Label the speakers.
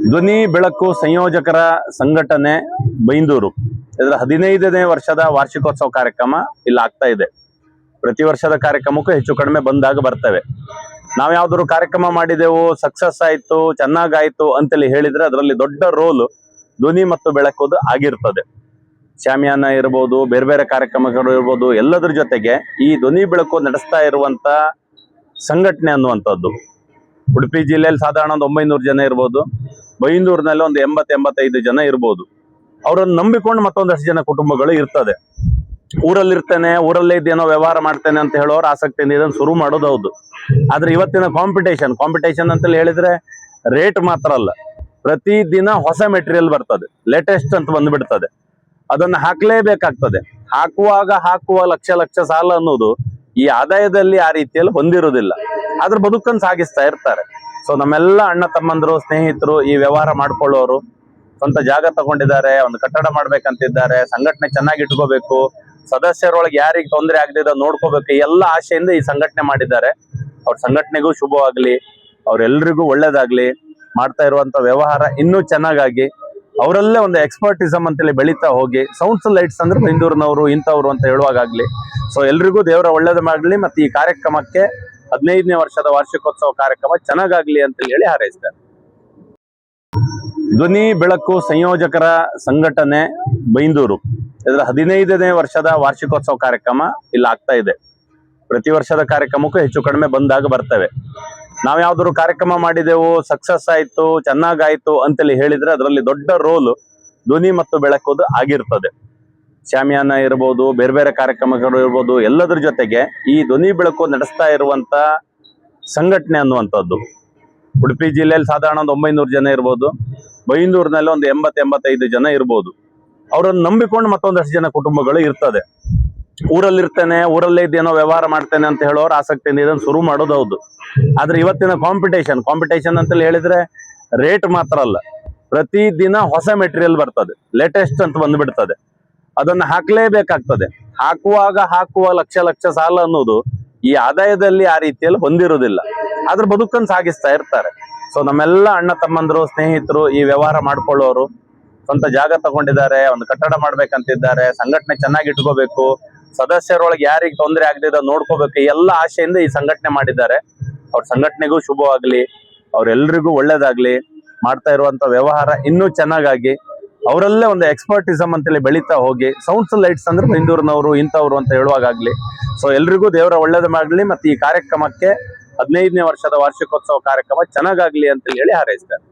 Speaker 1: ಧ್ವನಿ ಬೆಳಕು ಸಂಯೋಜಕರ ಸಂಘಟನೆ ಬೈಂದೂರು ಇದರ 15ನೇ ವರ್ಷದ ವಾರ್ಷಿಕೋತ್ಸವ ಕಾರ್ಯಕ್ರಮ ಇಲ್ಲಿ ಆಗ್ತಾ ಇದೆ. ಪ್ರತಿ ವರ್ಷದ ಕಾರ್ಯಕ್ರಮಕ್ಕೂ ಹೆಚ್ಚು ಕಡಿಮೆ ಬಂದಾಗ ಬರ್ತವೆ. ನಾವು ಯಾವ್ದಾದ್ರು ಕಾರ್ಯಕ್ರಮ ಮಾಡಿದೆವು, ಸಕ್ಸಸ್ ಆಯ್ತು, ಚೆನ್ನಾಗಾಯ್ತು ಅಂತೇಳಿ ಹೇಳಿದ್ರೆ ಅದರಲ್ಲಿ ದೊಡ್ಡ ರೋಲ್ ಧ್ವನಿ ಮತ್ತು ಬೆಳಕುದು ಆಗಿರ್ತದೆ. ಶಾಮಿಯಾನ ಇರ್ಬೋದು, ಬೇರೆ ಬೇರೆ ಕಾರ್ಯಕ್ರಮಗಳು ಇರ್ಬೋದು, ಎಲ್ಲದ್ರ ಜೊತೆಗೆ ಈ ಧ್ವನಿ ಬೆಳಕು ನಡೆಸ್ತಾ ಇರುವಂತ ಸಂಘಟನೆ ಅನ್ನುವಂಥದ್ದು ಉಡುಪಿ ಜಿಲ್ಲೆಯಲ್ಲಿ ಸಾಧಾರಣ ಒಂದು 900 ಜನ ಇರ್ಬೋದು, ಬೈಂದೂರಿನಲ್ಲಿ ಒಂದು 80-85 ಜನ ಇರ್ಬೋದು. ಅವರನ್ನು ನಂಬಿಕೊಂಡು ಮತ್ತೊಂದಷ್ಟು ಜನ ಕುಟುಂಬಗಳು ಇರ್ತದೆ. ಊರಲ್ಲಿರ್ತೇನೆ, ಊರಲ್ಲೇ ಇದ್ದೇನೋ ವ್ಯವಹಾರ ಮಾಡ್ತೇನೆ ಅಂತ ಹೇಳೋರು ಆಸಕ್ತಿಯಿಂದ ಇದನ್ನು ಶುರು ಮಾಡೋದು ಹೌದು. ಆದ್ರೆ ಇವತ್ತಿನ ಕಾಂಪಿಟೇಷನ್ ಅಂತೇಳಿ ಹೇಳಿದ್ರೆ ರೇಟ್ ಮಾತ್ರ ಅಲ್ಲ, ಪ್ರತಿ ದಿನ ಹೊಸ ಮೆಟೀರಿಯಲ್ ಬರ್ತದೆ, ಲೇಟೆಸ್ಟ್ ಅಂತ ಬಂದ್ಬಿಡ್ತದೆ. ಅದನ್ನ ಹಾಕ್ಲೇಬೇಕಾಗ್ತದೆ. ಹಾಕುವ ಲಕ್ಷ ಸಾಲ ಅನ್ನೋದು ಈ ಆದಾಯದಲ್ಲಿ ಆ ರೀತಿಯಲ್ಲಿ ಹೊಂದಿರುವುದಿಲ್ಲ. ಆದ್ರೆ ಬದುಕನ್ನು ಸಾಗಿಸ್ತಾ ಇರ್ತಾರೆ. ಸೊ ನಮ್ಮೆಲ್ಲ ಅಣ್ಣ ತಮ್ಮಂದ್ರು, ಸ್ನೇಹಿತರು, ಈ ವ್ಯವಹಾರ ಮಾಡ್ಕೊಳ್ಳೋರು ಸ್ವಂತ ಜಾಗ ತಗೊಂಡಿದ್ದಾರೆ, ಒಂದು ಕಟ್ಟಡ ಮಾಡ್ಬೇಕಂತಿದ್ದಾರೆ, ಸಂಘಟನೆ ಚೆನ್ನಾಗಿ ಇಟ್ಕೋಬೇಕು, ಸದಸ್ಯರೊಳಗೆ ಯಾರಿಗೆ ತೊಂದರೆ ಆಗದಿದ್ದ ನೋಡ್ಕೋಬೇಕು, ಎಲ್ಲ ಆಶೆಯಿಂದ ಈ ಸಂಘಟನೆ ಮಾಡಿದ್ದಾರೆ. ಅವ್ರ ಸಂಘಟನೆಗೂ ಶುಭವಾಗ್ಲಿ, ಅವ್ರೆಲ್ರಿಗೂ ಒಳ್ಳೇದಾಗ್ಲಿ, ಮಾಡ್ತಾ ಇರುವಂತ ವ್ಯವಹಾರ ಇನ್ನೂ ಚೆನ್ನಾಗಾಗಿ ಅವರಲ್ಲೇ ಒಂದು ಎಕ್ಸ್ಪರ್ಟಿಸಮ್ ಅಂತೇಳಿ ಬೆಳೀತಾ ಹೋಗಿ, ಸೌಂಡ್ಸ್ ಲೈಟ್ಸ್ ಅಂದ್ರೆ ಬೆಂದೂರಿನವರು ಇಂಥವ್ರು ಅಂತ ಹೇಳುವಾಗಲಿ. ಸೊ ಎಲ್ರಿಗೂ ದೇವರ ಒಳ್ಳೇದು ಮಾಡಲಿ. ಮತ್ತೆ ಈ ಕಾರ್ಯಕ್ರಮಕ್ಕೆ 15ನೇ ವರ್ಷದ ವಾರ್ಷಿಕೋತ್ಸವ ಕಾರ್ಯಕ್ರಮ ಚೆನ್ನಾಗಾಗ್ಲಿ ಅಂತ ಹೇಳಿ ಹಾರೈಸ್ತಾರೆ. ಧ್ವನಿ ಬೆಳಕು ಸಂಯೋಜಕರ ಸಂಘಟನೆ ಬೈಂದೂರು ಇದರ 15ನೇ ವರ್ಷದ ವಾರ್ಷಿಕೋತ್ಸವ ಕಾರ್ಯಕ್ರಮ ಇಲ್ಲಿ ಆಗ್ತಾ ಇದೆ. ಪ್ರತಿ ವರ್ಷದ ಕಾರ್ಯಕ್ರಮಕ್ಕೂ ಹೆಚ್ಚು ಕಡಿಮೆ ಬಂದಾಗ ಬರ್ತವೆ. ನಾವು ಯಾವ್ದಾದ್ರು ಕಾರ್ಯಕ್ರಮ ಮಾಡಿದೆವು, ಸಕ್ಸಸ್ ಆಯ್ತು, ಚೆನ್ನಾಗಾಯ್ತು ಅಂತೇಳಿ ಹೇಳಿದ್ರೆ ಅದರಲ್ಲಿ ದೊಡ್ಡ ರೋಲ್ ಧ್ವನಿ ಮತ್ತು ಬೆಳಕುದು ಆಗಿರ್ತದೆ. ಶಾಮಿಯಾನ ಇರ್ಬೋದು, ಬೇರೆ ಬೇರೆ ಕಾರ್ಯಕ್ರಮಗಳು ಇರ್ಬೋದು, ಎಲ್ಲದ್ರ ಜೊತೆಗೆ ಈ ಧ್ವನಿ ಬೆಳಕು ನಡೆಸ್ತಾ ಇರುವಂತ ಸಂಘಟನೆ ಅನ್ನುವಂಥದ್ದು ಉಡುಪಿ ಜಿಲ್ಲೆಯಲ್ಲಿ ಸಾಧಾರಣ ಒಂದು 900 ಜನ ಇರ್ಬೋದು, ಬೈಂದೂರಿನಲ್ಲಿ ಒಂದು 80-85 ಜನ ಇರ್ಬೋದು. ಅವರನ್ನು ನಂಬಿಕೊಂಡು ಮತ್ತೊಂದಷ್ಟು ಜನ ಕುಟುಂಬಗಳು ಇರ್ತದೆ. ಊರಲ್ಲಿರ್ತೇನೆ, ಊರಲ್ಲೇ ಇದ್ದೇನೋ ವ್ಯವಹಾರ ಮಾಡ್ತೇನೆ ಅಂತ ಹೇಳೋರು ಆಸಕ್ತಿಯಿಂದ ಇದನ್ನು ಶುರು ಮಾಡೋದು ಹೌದು. ಆದ್ರೆ ಇವತ್ತಿನ ಕಾಂಪಿಟೇಷನ್ ಅಂತೇಳಿ ಹೇಳಿದ್ರೆ ರೇಟ್ ಮಾತ್ರ ಅಲ್ಲ, ಪ್ರತಿ ದಿನ ಹೊಸ ಮೆಟೀರಿಯಲ್ ಬರ್ತದೆ, ಲೇಟೆಸ್ಟ್ ಅಂತ ಬಂದ್ಬಿಡ್ತದೆ. ಅದನ್ನ ಹಾಕ್ಲೇಬೇಕಾಗ್ತದೆ. ಹಾಕುವ ಲಕ್ಷ ಸಾಲ ಅನ್ನೋದು ಈ ಆದಾಯದಲ್ಲಿ ಆ ರೀತಿಯಲ್ಲಿ ಹೊಂದಿರುವುದಿಲ್ಲ. ಆದ್ರೆ ಬದುಕನ್ನು ಸಾಗಿಸ್ತಾ ಇರ್ತಾರೆ. ಸೊ ನಮ್ಮೆಲ್ಲ ಅಣ್ಣ ತಮ್ಮಂದ್ರು, ಸ್ನೇಹಿತರು, ಈ ವ್ಯವಹಾರ ಮಾಡ್ಕೊಳ್ಳೋರು ಸ್ವಂತ ಜಾಗ ತಗೊಂಡಿದ್ದಾರೆ, ಒಂದು ಕಟ್ಟಡ ಮಾಡ್ಬೇಕಂತಿದ್ದಾರೆ, ಸಂಘಟನೆ ಚೆನ್ನಾಗಿ ಇಟ್ಕೋಬೇಕು, ಸದಸ್ಯರೊಳಗೆ ಯಾರಿಗೆ ತೊಂದರೆ ಆಗದಿದ್ದ ನೋಡ್ಕೋಬೇಕು, ಎಲ್ಲ ಆಶೆಯಿಂದ ಈ ಸಂಘಟನೆ ಮಾಡಿದ್ದಾರೆ. ಅವ್ರ ಸಂಘಟನೆಗೂ ಶುಭವಾಗ್ಲಿ, ಅವ್ರೆಲ್ರಿಗೂ ಒಳ್ಳೇದಾಗ್ಲಿ, ಮಾಡ್ತಾ ಇರುವಂತ ವ್ಯವಹಾರ ಇನ್ನೂ ಚೆನ್ನಾಗಾಗಿ ಅವರಲ್ಲೇ ಒಂದು ಎಕ್ಸ್ಪರ್ಟಿಸಮ್ ಅಂತೇಳಿ ಬೆಳೀತಾ ಹೋಗಿ, ಸೌಂಡ್ಸ್ ಲೈಟ್ಸ್ ಅಂದ್ರೆ ಬೆಂದೂರಿನವರು ಇಂಥವ್ರು ಅಂತ ಹೇಳುವಾಗಲಿ. ಸೊ ಎಲ್ರಿಗೂ ದೇವರ ಒಳ್ಳೇದು ಮಾಡಲಿ. ಮತ್ತೆ ಈ ಕಾರ್ಯಕ್ರಮಕ್ಕೆ 15ನೇ ವರ್ಷದ ವಾರ್ಷಿಕೋತ್ಸವ ಕಾರ್ಯಕ್ರಮ ಚೆನ್ನಾಗಾಗ್ಲಿ ಅಂತ ಹೇಳಿ ಹಾರೈಸ್ತಾರೆ.